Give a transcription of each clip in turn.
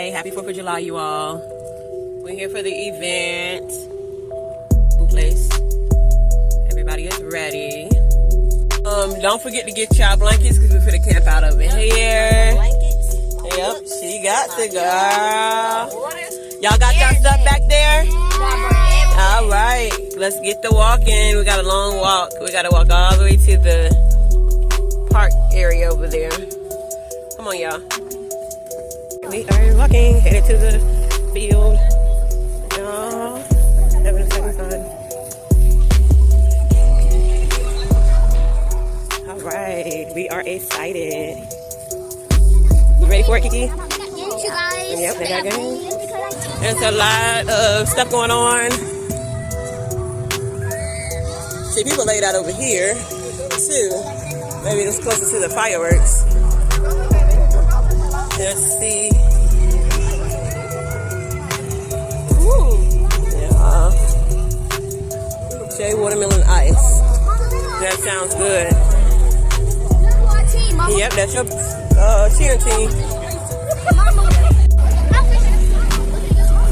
July. Happy 4th of July, you all. We're here for the event. In place. Everybody is ready. Don't forget to get y'all blankets because we're finna camp out over here. Blankets? Yep, she got the girl. Y'all got y'all stuff back there? All right, let's get the walk in. We got a long walk. We got to walk all the way to the park area over there. Come on, y'all. We are walking, headed to the field. Y'all, having a second fun. All right, we are excited. You ready for it, Kiki? Yes, you guys. Yep, they got games. There's a lot of stuff going on. See, people laid out over here, too. Maybe it's closer to the fireworks. Let's see. Ooh. Yeah. Cherry watermelon ice. That sounds good. Yep, that's your cheer team.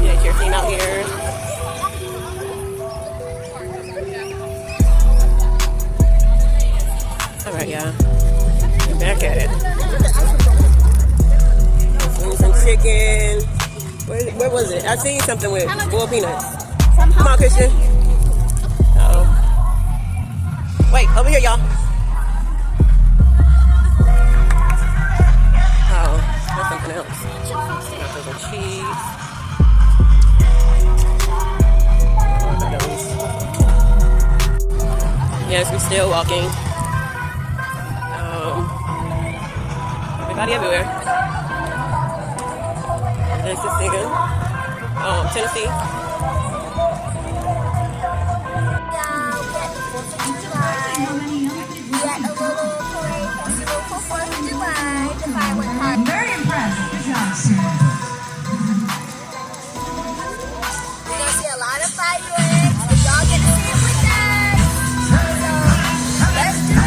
Yeah, cheer team out here. All right, y'all. Back at it. Some chicken. Where was it? I seen something with boiled peanuts. Come on, Christian. Uh-oh. Wait, over here, y'all. Oh, that's something else. Some cheese. Yes, we're still walking. Everybody everywhere. There's the singer. Tennessee. Very impressed. Good job, sir. We're gonna see a lot of fireworks. And y'all get to see it with us. So let's do it.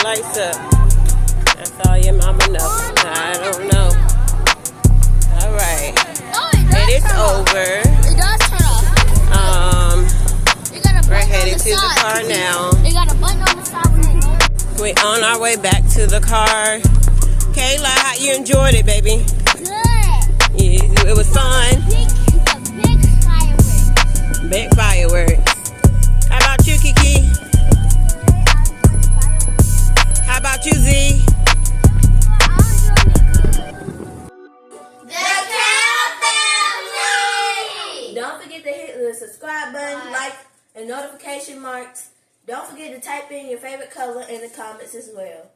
Lights up. That's all your mama knows. I don't know. All right. It is over. It does turn off. We're headed to the car now. They got a button on the side. We're on our way back to the car. Kayla, how you enjoyed it, baby? Good. It was fun. Big fireworks. Big fireworks. How about you, Kiki? How about you, Z? subscribe button, like, and notification marks. Don't forget to type in your favorite color in the comments as well.